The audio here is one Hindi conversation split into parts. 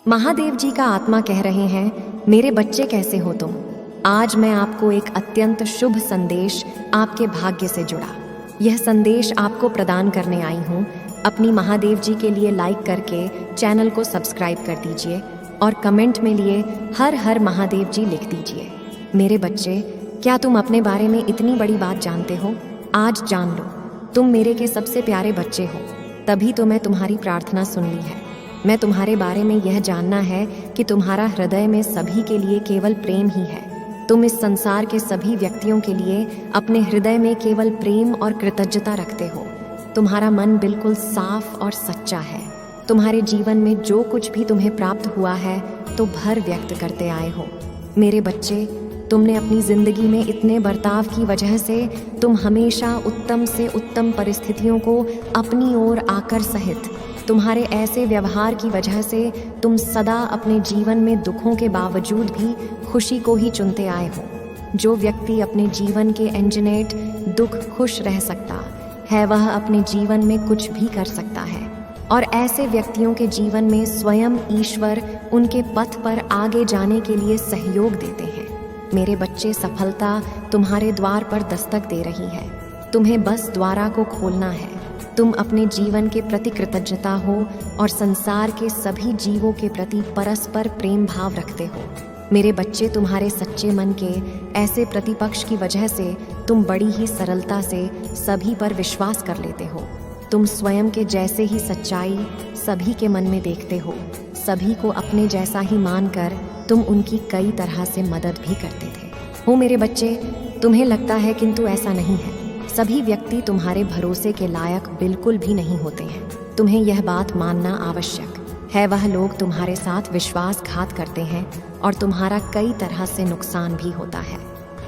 महादेव जी का आत्मा कह रहे हैं, मेरे बच्चे कैसे हो तुम। आज मैं आपको एक अत्यंत शुभ संदेश आपके भाग्य से जुड़ा यह संदेश आपको प्रदान करने आई हूँ। अपनी महादेव जी के लिए लाइक करके चैनल को सब्सक्राइब कर दीजिए और कमेंट में लिए हर हर महादेव जी लिख दीजिए। मेरे बच्चे, क्या तुम अपने बारे में इतनी बड़ी बात जानते हो? आज जान लो, तुम मेरे के सबसे प्यारे बच्चे हो, तभी तो मैं तुम्हारी प्रार्थना सुन ली है। मैं तुम्हारे बारे में यह जानना है कि तुम्हारा हृदय में सभी के लिए केवल प्रेम ही है। तुम इस संसार के सभी व्यक्तियों के लिए अपने हृदय में केवल प्रेम और कृतज्ञता रखते हो। तुम्हारा मन बिल्कुल साफ और सच्चा है। तुम्हारे जीवन में जो कुछ भी तुम्हें प्राप्त हुआ है तो भर व्यक्त करते आए हो। मेरे बच्चे, तुमने अपनी जिंदगी में इतने बर्ताव की वजह से तुम हमेशा उत्तम से उत्तम परिस्थितियों को अपनी ओर आकर सहित तुम्हारे ऐसे व्यवहार की वजह से तुम सदा अपने जीवन में दुखों के बावजूद भी खुशी को ही चुनते आए हो। जो व्यक्ति अपने जीवन के एंजनेट दुख खुश रह सकता है, वह अपने जीवन में कुछ भी कर सकता है। और ऐसे व्यक्तियों के जीवन में स्वयं ईश्वर उनके पथ पर आगे जाने के लिए सहयोग देते हैं। मेरे बच्चे, सफलता तुम्हारे द्वार पर दस्तक दे रही है। तुम्हें बस द्वारा को खोलना है। तुम अपने जीवन के प्रति कृतज्ञता हो और संसार के सभी जीवों के प्रति परस्पर प्रेम भाव रखते हो। मेरे बच्चे, तुम्हारे सच्चे मन के ऐसे प्रतिपक्ष की वजह से तुम बड़ी ही सरलता से सभी पर विश्वास कर लेते हो। तुम स्वयं के जैसे ही सच्चाई सभी के मन में देखते हो। सभी को अपने जैसा ही मानकर तुम उनकी कई तरह से मदद भी करते थे। हो मेरे बच्चे, तुम्हें लगता है किंतु ऐसा नहीं है। सभी व्यक्ति तुम्हारे भरोसे के लायक बिल्कुल भी नहीं होते हैं। तुम्हें यह बात मानना आवश्यक है। वह लोग तुम्हारे साथ विश्वासघात करते हैं और तुम्हारा कई तरह से नुकसान भी होता है।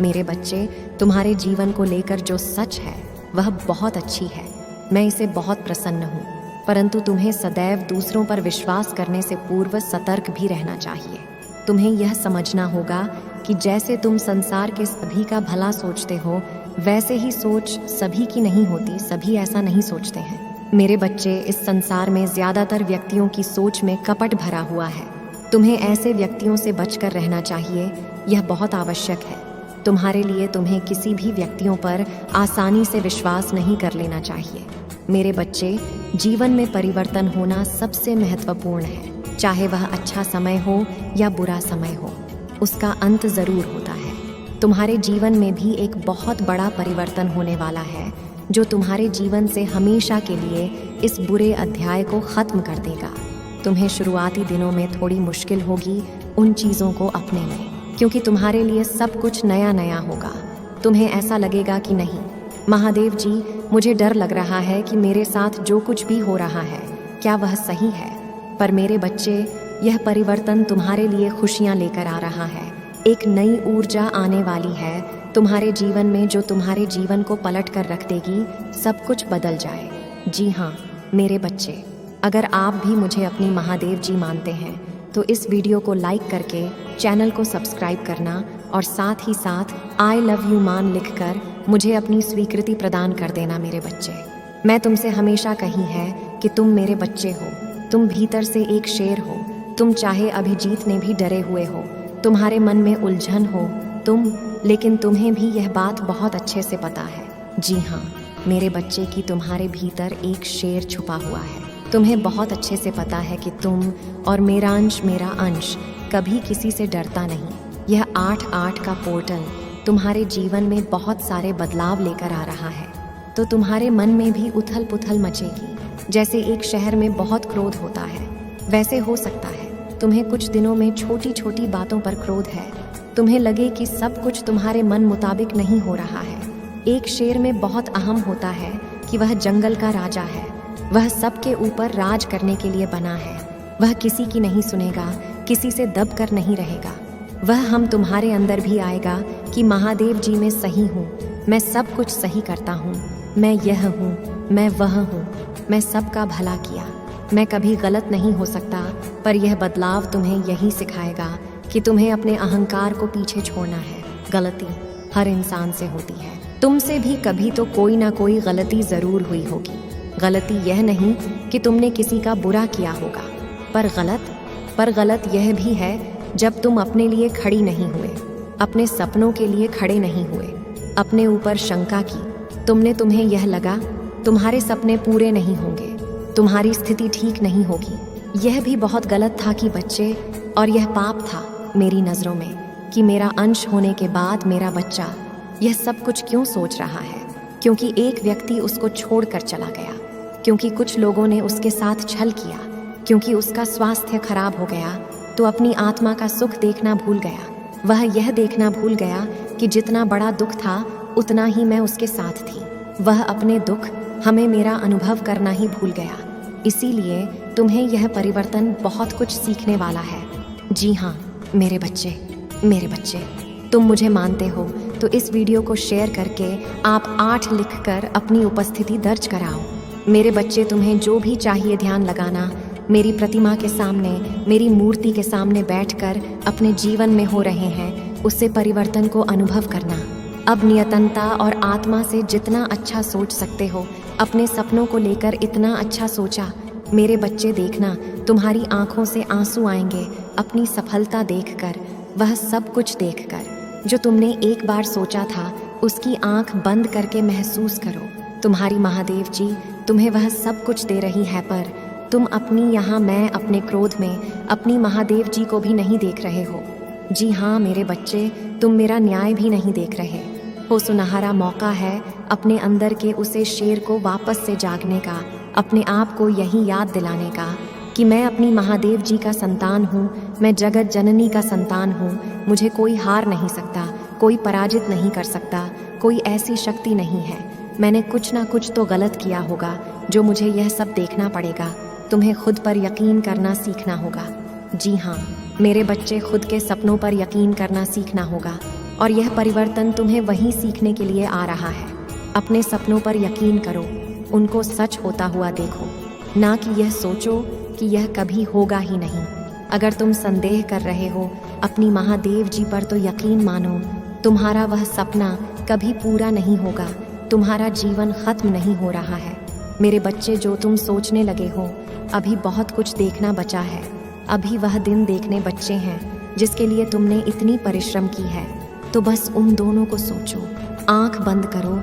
मेरे बच्चे, तुम्हारे जीवन को लेकर जो सच है वह बहुत अच्छी है। मैं इसे बहुत प्रसन्न हूँ, परंतु तुम्हें सदैव दूसरों पर विश्वास करने से पूर्व सतर्क भी रहना चाहिए। तुम्हें यह समझना होगा कि जैसे तुम संसार के सभी का भला सोचते हो, वैसे ही सोच सभी की नहीं होती। सभी ऐसा नहीं सोचते हैं। मेरे बच्चे, इस संसार में ज्यादातर व्यक्तियों की सोच में कपट भरा हुआ है। तुम्हें ऐसे व्यक्तियों से बचकर रहना चाहिए। यह बहुत आवश्यक है तुम्हारे लिए। तुम्हें किसी भी व्यक्तियों पर आसानी से विश्वास नहीं कर लेना चाहिए। मेरे बच्चे, जीवन में परिवर्तन होना सबसे महत्वपूर्ण है। चाहे वह अच्छा समय हो या बुरा समय हो, उसका अंत जरूर होता है। तुम्हारे जीवन में भी एक बहुत बड़ा परिवर्तन होने वाला है, जो तुम्हारे जीवन से हमेशा के लिए इस बुरे अध्याय को खत्म कर देगा। तुम्हें शुरुआती दिनों में थोड़ी मुश्किल होगी उन चीज़ों को अपने में, क्योंकि तुम्हारे लिए सब कुछ नया नया होगा। तुम्हें ऐसा लगेगा कि नहीं महादेव जी, मुझे डर लग रहा है कि मेरे साथ जो कुछ भी हो रहा है क्या वह सही है। पर मेरे बच्चे, यह परिवर्तन तुम्हारे लिए खुशियाँ लेकर आ रहा है। एक नई ऊर्जा आने वाली है तुम्हारे जीवन में, जो तुम्हारे जीवन को पलट कर रख देगी। सब कुछ बदल जाए। जी हाँ मेरे बच्चे, अगर आप भी मुझे अपनी महादेव जी मानते हैं तो इस वीडियो को लाइक करके चैनल को सब्सक्राइब करना और साथ ही साथ आई लव यू मान लिखकर मुझे अपनी स्वीकृति प्रदान कर देना। मेरे बच्चे, मैं तुमसे हमेशा कही है कि तुम मेरे बच्चे हो। तुम भीतर से एक शेर हो। तुम चाहे अभी जीतने भी डरे हुए हो, तुम्हारे मन में उलझन हो लेकिन तुम्हें भी यह बात बहुत अच्छे से पता है। जी हाँ मेरे बच्चे, की तुम्हारे भीतर एक शेर छुपा हुआ है। तुम्हें बहुत अच्छे से पता है कि तुम और मेरा अंश कभी किसी से डरता नहीं। यह 8-8 का पोर्टल तुम्हारे जीवन में बहुत सारे बदलाव लेकर आ रहा है, तो तुम्हारे मन में भी उथल पुथल मचेगी। जैसे एक शहर में बहुत क्रोध होता है, वैसे हो सकता है तुम्हें कुछ दिनों में छोटी छोटी बातों पर क्रोध है। तुम्हें लगे कि सब कुछ तुम्हारे मन मुताबिक नहीं हो रहा है। एक शेर में बहुत अहम होता है कि वह जंगल का राजा है। वह सबके ऊपर राज करने के लिए बना है। वह किसी की नहीं सुनेगा, किसी से दब कर नहीं रहेगा। वह हम तुम्हारे अंदर भी आएगा कि महादेव जी मैं सही हूँ, मैं सब कुछ सही करता हूँ, मैं यह हूँ, मैं वह हूँ, मैं सबका भला किया, मैं कभी गलत नहीं हो सकता। पर यह बदलाव तुम्हें यही सिखाएगा कि तुम्हें अपने अहंकार को पीछे छोड़ना है। गलती हर इंसान से होती है। तुमसे भी कभी तो कोई ना कोई गलती जरूर हुई होगी। गलती यह नहीं कि तुमने किसी का बुरा किया होगा, पर गलत पर गलत यह भी है जब तुम अपने लिए खड़ी नहीं हुए, अपने सपनों के लिए खड़े नहीं हुए, अपने ऊपर शंका की। तुम्हें यह लगा तुम्हारे सपने पूरे नहीं होंगे, तुम्हारी स्थिति ठीक नहीं होगी। यह भी बहुत गलत था कि बच्चे, और यह पाप था मेरी नज़रों में कि मेरा अंश होने के बाद मेरा बच्चा यह सब कुछ क्यों सोच रहा है, क्योंकि एक व्यक्ति उसको छोड़कर चला गया, क्योंकि कुछ लोगों ने उसके साथ छल किया, क्योंकि उसका स्वास्थ्य खराब हो गया तो अपनी आत्मा का सुख देखना भूल गया। वह यह देखना भूल गया कि जितना बड़ा दुख था उतना ही मैं उसके साथ थी। वह अपने दुख हमें मेरा अनुभव करना ही भूल गया। इसीलिए तुम्हें यह परिवर्तन बहुत कुछ सीखने वाला है। जी हाँ मेरे बच्चे, तुम मुझे मानते हो तो इस वीडियो को शेयर करके आप 8 लिखकर अपनी उपस्थिति दर्ज कराओ। मेरे बच्चे, तुम्हें जो भी चाहिए ध्यान लगाना, मेरी प्रतिमा के सामने, मेरी मूर्ति के सामने बैठकर अपने जीवन में हो रहे हैं उससे परिवर्तन को अनुभव करना। अब नियतनता और आत्मा से जितना अच्छा सोच सकते हो, अपने सपनों को लेकर इतना अच्छा सोचा। मेरे बच्चे देखना, तुम्हारी आंखों से आंसू आएंगे अपनी सफलता देखकर, वह सब कुछ देखकर जो तुमने एक बार सोचा था उसकी आंख बंद करके महसूस करो। तुम्हारी महादेव जी तुम्हें वह सब कुछ दे रही है, पर तुम अपनी यहाँ मैं अपने क्रोध में अपनी महादेव जी को भी नहीं देख रहे हो। जी हाँ मेरे बच्चे, तुम मेरा न्याय भी नहीं देख रहे हो। सुनहरा मौका है अपने अंदर के उसे शेर को वापस से जागने का, अपने आप को यही याद दिलाने का कि मैं अपनी महादेव जी का संतान हूँ, मैं जगत जननी का संतान हूँ। मुझे कोई हार नहीं सकता, कोई पराजित नहीं कर सकता, कोई ऐसी शक्ति नहीं है। मैंने कुछ ना कुछ तो गलत किया होगा जो मुझे यह सब देखना पड़ेगा। तुम्हें खुद पर यकीन करना सीखना होगा। जी हाँ मेरे बच्चे, खुद के सपनों पर यकीन करना सीखना होगा और यह परिवर्तन तुम्हें वहीं सीखने के लिए आ रहा है। अपने सपनों पर यकीन करो, उनको सच होता हुआ देखो, ना कि यह सोचो कि यह कभी होगा ही नहीं। अगर तुम संदेह कर रहे हो अपनी महादेव जी पर तो यकीन मानो, तुम्हारा वह सपना कभी पूरा नहीं होगा, तुम्हारा जीवन खत्म नहीं हो रहा है। मेरे बच्चे, जो तुम सोचने लगे हो अभी बहुत कुछ देखना बचा है, अभी वह दिन देखने बच्चे हैं जिसके लिए तुमने इतनी परिश्रम की है। तो बस उन दोनों को सोचो, आंख बंद करो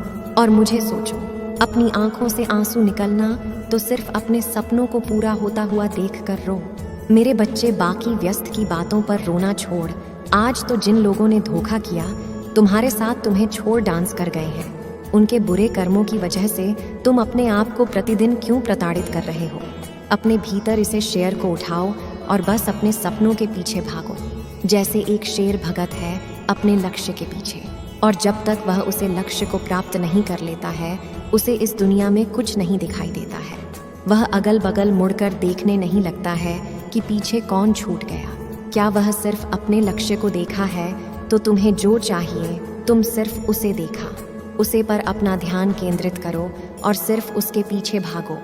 और मुझे सोचो। अपनी आंखों से आंसू निकलना तो सिर्फ अपने सपनों को पूरा होता हुआ देख कर रो। मेरे बच्चे, बाकी व्यस्त की बातों पर रोना छोड़, आज तो जिन लोगों ने धोखा किया तुम्हारे साथ, तुम्हें छोड़ डांस कर गए हैं, उनके बुरे कर्मों की वजह से तुम अपने आप को प्रतिदिन क्यों प्रताड़ित कर रहे हो। अपने भीतर इसे शेर को उठाओ और बस अपने सपनों के पीछे भागो, जैसे एक शेर भगत है अपने लक्ष्य के पीछे, और जब तक वह उसे लक्ष्य को प्राप्त नहीं कर लेता है उसे इस दुनिया में कुछ नहीं दिखाई देता है। वह अगल बगल मुड़कर देखने नहीं लगता है कि पीछे कौन छूट गया। क्या वह सिर्फ अपने लक्ष्य को देखा है? तो तुम्हें जो चाहिए तुम सिर्फ उसे देखा, उसे पर अपना ध्यान केंद्रित करो और सिर्फ उसके पीछे भागो।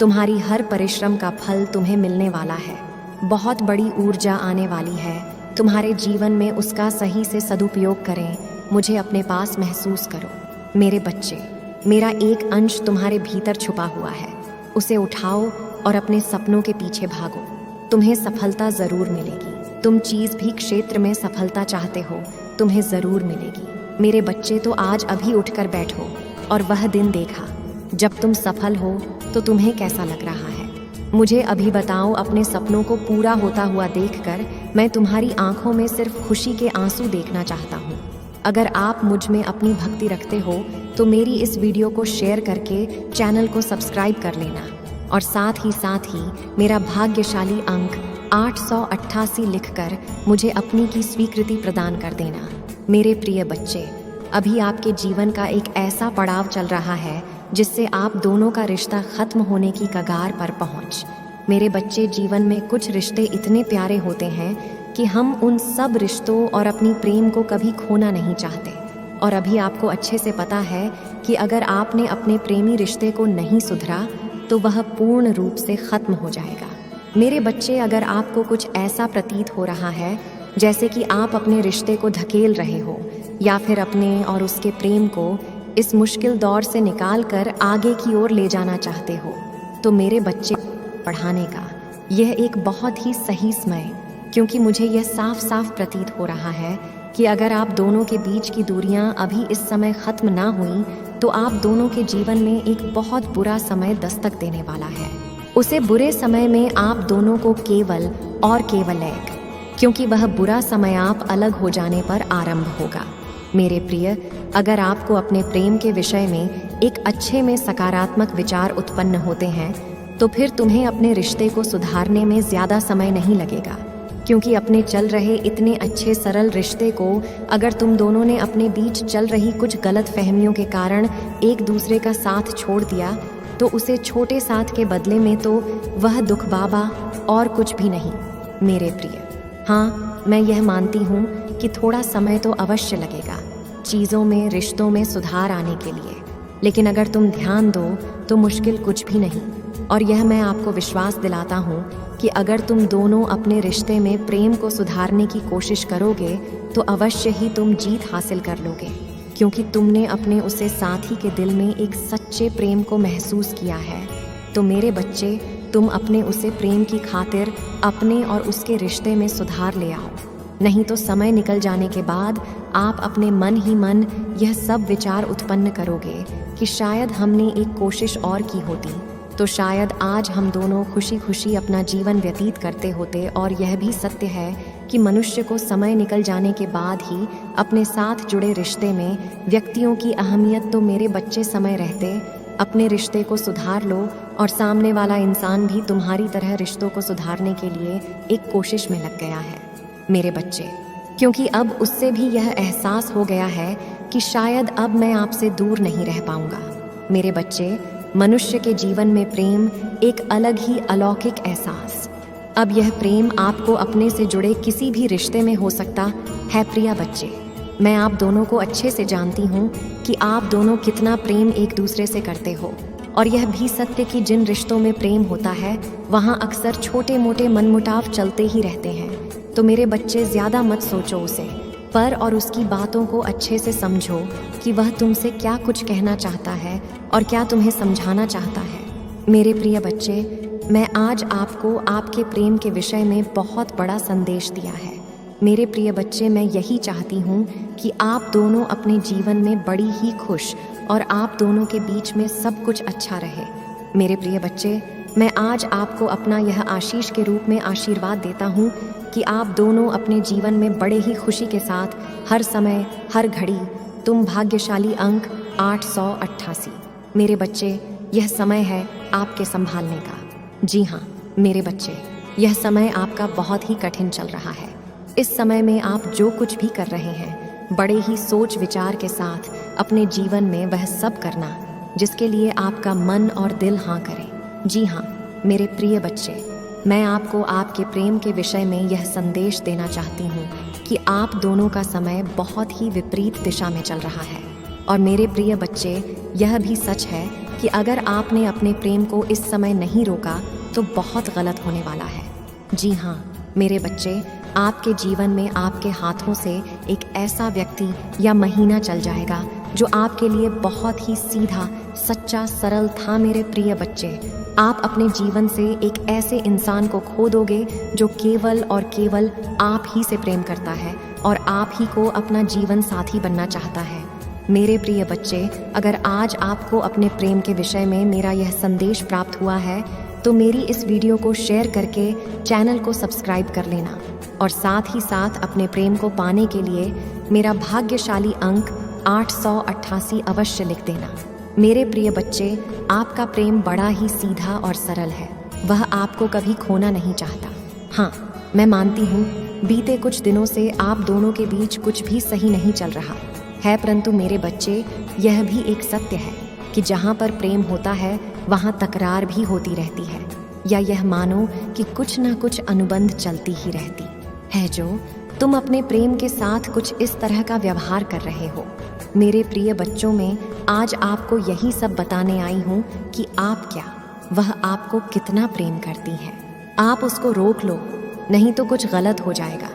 तुम्हारी हर परिश्रम का फल तुम्हें मिलने वाला है। बहुत बड़ी ऊर्जा आने वाली है तुम्हारे जीवन में, उसका सही से सदुपयोग करें। मुझे अपने पास महसूस करो। मेरे बच्चे, मेरा एक अंश तुम्हारे भीतर छुपा हुआ है, उसे उठाओ और अपने सपनों के पीछे भागो। तुम्हें सफलता जरूर मिलेगी। तुम चीज भी क्षेत्र में सफलता चाहते हो, तुम्हें जरूर मिलेगी। मेरे बच्चे, तो आज अभी उठकर बैठो और वह दिन देखा जब तुम सफल हो तो तुम्हें कैसा लग रहा है। मुझे अभी बताओ। अपने सपनों को पूरा होता हुआ देखकर मैं तुम्हारी आंखों में सिर्फ खुशी के आंसू देखना चाहता हूँ। अगर आप मुझ में अपनी भक्ति रखते हो तो मेरी इस वीडियो को शेयर करके चैनल को सब्सक्राइब कर लेना और साथ ही मेरा भाग्यशाली अंक 888 लिखकर मुझे अपनी की स्वीकृति प्रदान कर देना। मेरे प्रिय बच्चे, अभी आपके जीवन का एक ऐसा पड़ाव चल रहा है जिससे आप दोनों का रिश्ता खत्म होने की कगार पर पहुंच। मेरे बच्चे, जीवन में कुछ रिश्ते इतने प्यारे होते हैं कि हम उन सब रिश्तों और अपनी प्रेम को कभी खोना नहीं चाहते। और अभी आपको अच्छे से पता है कि अगर आपने अपने प्रेमी रिश्ते को नहीं सुधरा तो वह पूर्ण रूप से खत्म हो जाएगा। मेरे बच्चे, अगर आपको कुछ ऐसा प्रतीत हो रहा है जैसे कि आप अपने रिश्ते को धकेल रहे हो या फिर अपने और उसके प्रेम को इस मुश्किल दौर से निकाल कर आगे की ओर ले जाना चाहते हो, तो मेरे बच्चे, बढ़ाने का, यह एक बहुत ही सही समय, क्योंकि मुझे यह साफ साफ प्रतीत हो रहा है कि अगर आप दोनों के बीच की दूरियां अभी इस समय खत्म ना हुई तो आप दोनों के जीवन में एक बहुत बुरा समय दस्तक देने वाला है। उसे बुरे समय में आप दोनों को केवल और केवल एक, क्योंकि वह बुरा समय आप अलग हो जाने पर आरंभ होगा। मेरे प्रिय, अगर आपको अपने प्रेम के विषय में एक अच्छे में सकारात्मक विचार उत्पन्न होते हैं तो फिर तुम्हें अपने रिश्ते को सुधारने में ज़्यादा समय नहीं लगेगा, क्योंकि अपने चल रहे इतने अच्छे सरल रिश्ते को अगर तुम दोनों ने अपने बीच चल रही कुछ गलत फहमियों के कारण एक दूसरे का साथ छोड़ दिया तो उसे छोटे साथ के बदले में तो वह दुख बाबा और कुछ भी नहीं। मेरे प्रिय, हाँ, मैं यह मानती हूँ कि थोड़ा समय तो अवश्य लगेगा चीज़ों में, रिश्तों में सुधार आने के लिए, लेकिन अगर तुम ध्यान दो तो मुश्किल कुछ भी नहीं। और यह मैं आपको विश्वास दिलाता हूँ कि अगर तुम दोनों अपने रिश्ते में प्रेम को सुधारने की कोशिश करोगे तो अवश्य ही तुम जीत हासिल कर लोगे, क्योंकि तुमने अपने उसे साथी के दिल में एक सच्चे प्रेम को महसूस किया है। तो मेरे बच्चे, तुम अपने उसे प्रेम की खातिर अपने और उसके रिश्ते में सुधार ले आओ, नहीं तो समय निकल जाने के बाद आप अपने मन ही मन यह सब विचार उत्पन्न करोगे कि शायद हमने एक कोशिश और की होती तो शायद आज हम दोनों खुशी खुशी अपना जीवन व्यतीत करते होते। और यह भी सत्य है कि मनुष्य को समय निकल जाने के बाद ही अपने साथ जुड़े रिश्ते में व्यक्तियों की अहमियत। तो मेरे बच्चे, समय रहते अपने रिश्ते को सुधार लो और सामने वाला इंसान भी तुम्हारी तरह रिश्तों को सुधारने के लिए एक कोशिश में लग गया है। मेरे बच्चे, क्योंकि अब उससे भी यह एहसास हो गया है कि शायद अब मैं आपसे दूर नहीं रह पाऊंगा। मेरे बच्चे, मनुष्य के जीवन में प्रेम एक अलग ही अलौकिक एहसास। अब यह प्रेम आपको अपने से जुड़े किसी भी रिश्ते में हो सकता है। प्रिय बच्चे, मैं आप दोनों को अच्छे से जानती हूँ कि आप दोनों कितना प्रेम एक दूसरे से करते हो, और यह भी सत्य कि जिन रिश्तों में प्रेम होता है वहाँ अक्सर छोटे मोटे मनमुटाव चलते ही रहते हैं। तो मेरे बच्चे, ज़्यादा मत सोचो उसे पर और उसकी बातों को अच्छे से समझो कि वह तुमसे क्या कुछ कहना चाहता है और क्या तुम्हें समझाना चाहता है। मेरे प्रिय बच्चे, मैं आज आपको आपके प्रेम के विषय में बहुत बड़ा संदेश दिया है। मेरे प्रिय बच्चे, मैं यही चाहती हूँ कि आप दोनों अपने जीवन में बड़ी ही खुश और आप दोनों के बीच में सब कुछ अच्छा रहे। मेरे प्रिय बच्चे, मैं आज आपको अपना यह आशीष के रूप में आशीर्वाद देता हूँ कि आप दोनों अपने जीवन में बड़े ही खुशी के साथ हर समय हर घड़ी तुम भाग्यशाली अंक 888। मेरे बच्चे, यह समय है आपके संभालने का। जी हाँ मेरे बच्चे, यह समय आपका बहुत ही कठिन चल रहा है। इस समय में आप जो कुछ भी कर रहे हैं बड़े ही सोच विचार के साथ अपने जीवन में वह सब करना जिसके लिए आपका मन और दिल हाँ करे। जी हाँ मेरे प्रिय बच्चे, मैं आपको आपके प्रेम के विषय में यह संदेश देना चाहती हूँ कि आप दोनों का समय बहुत ही विपरीत दिशा में चल रहा है। और मेरे प्रिय बच्चे, यह भी सच है कि अगर आपने अपने प्रेम को इस समय नहीं रोका तो बहुत गलत होने वाला है। जी हाँ मेरे बच्चे, आपके जीवन में आपके हाथों से एक ऐसा व्यक्ति या महीना चल जाएगा जो आपके लिए बहुत ही सीधा, सच्चा, सरल था। मेरे प्रिय बच्चे, आप अपने जीवन से एक ऐसे इंसान को खो दोगे जो केवल और केवल आप ही से प्रेम करता है और आप ही को अपना जीवन साथी बनना चाहता है। मेरे प्रिय बच्चे, अगर आज आपको अपने प्रेम के विषय में मेरा यह संदेश प्राप्त हुआ है तो मेरी इस वीडियो को शेयर करके चैनल को सब्सक्राइब कर लेना और साथ ही साथ अपने प्रेम को पाने के लिए मेरा भाग्यशाली अंक 888 अवश्य लिख देना। मेरे प्रिय बच्चे, आपका प्रेम बड़ा ही सीधा और सरल है। वह आपको कभी खोना नहीं चाहता। हाँ, मैं मानती हूँ बीते कुछ दिनों से आप दोनों के बीच कुछ भी सही नहीं चल रहा है, परंतु मेरे बच्चे, यह भी एक सत्य है कि जहाँ पर प्रेम होता है वहाँ तकरार भी होती रहती है, या यह मानो कि कुछ ना कुछ अनुबंध चलती ही रहती है। जो तुम अपने प्रेम के साथ कुछ इस तरह का व्यवहार कर रहे हो। मेरे प्रिय बच्चों, में आज आपको यही सब बताने आई हूँ कि आप क्या, वह आपको कितना प्रेम करती है। आप उसको रोक लो, नहीं तो कुछ गलत हो जाएगा।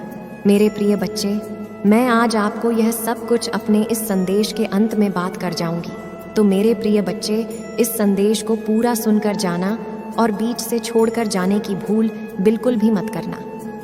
मेरे प्रिय बच्चे, मैं आज आपको यह सब कुछ अपने इस संदेश के अंत में बात कर जाऊंगी। तो मेरे प्रिय बच्चे, इस संदेश को पूरा सुनकर जाना और बीच से छोड़कर जाने की भूल बिल्कुल भी मत करना,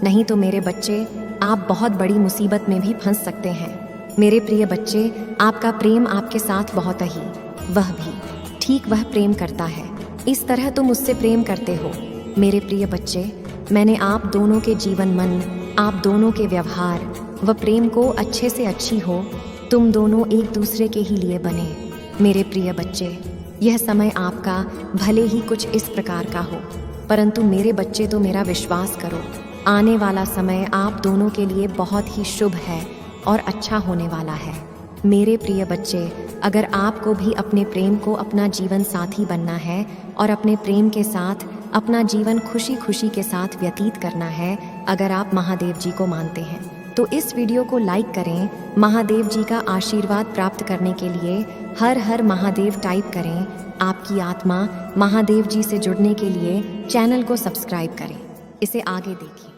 नहीं तो मेरे बच्चे आप बहुत बड़ी मुसीबत में भी फंस सकते हैं। मेरे प्रिय बच्चे, आपका प्रेम आपके साथ बहुत ही वह भी ठीक वह प्रेम करता है, इस तरह तुम उससे प्रेम करते हो। मेरे प्रिय बच्चे, मैंने आप दोनों के जीवन मन, आप दोनों के व्यवहार व प्रेम को अच्छे से अच्छी हो, तुम दोनों एक दूसरे के ही लिए बने। मेरे प्रिय बच्चे, यह समय आपका भले ही कुछ इस प्रकार का हो, परंतु मेरे बच्चे तो मेरा विश्वास करो, आने वाला समय आप दोनों के लिए बहुत ही शुभ है और अच्छा होने वाला है। मेरे प्रिय बच्चे, अगर आपको भी अपने प्रेम को अपना जीवन साथी बनना है और अपने प्रेम के साथ अपना जीवन खुशी खुशी के साथ व्यतीत करना है, अगर आप महादेव जी को मानते हैं, तो इस वीडियो को लाइक करें। महादेव जी का आशीर्वाद प्राप्त करने के लिए हर हर महादेव टाइप करें। आपकी आत्मा महादेव जी से जुड़ने के लिए चैनल को सब्सक्राइब करें। इसे आगे देखिए।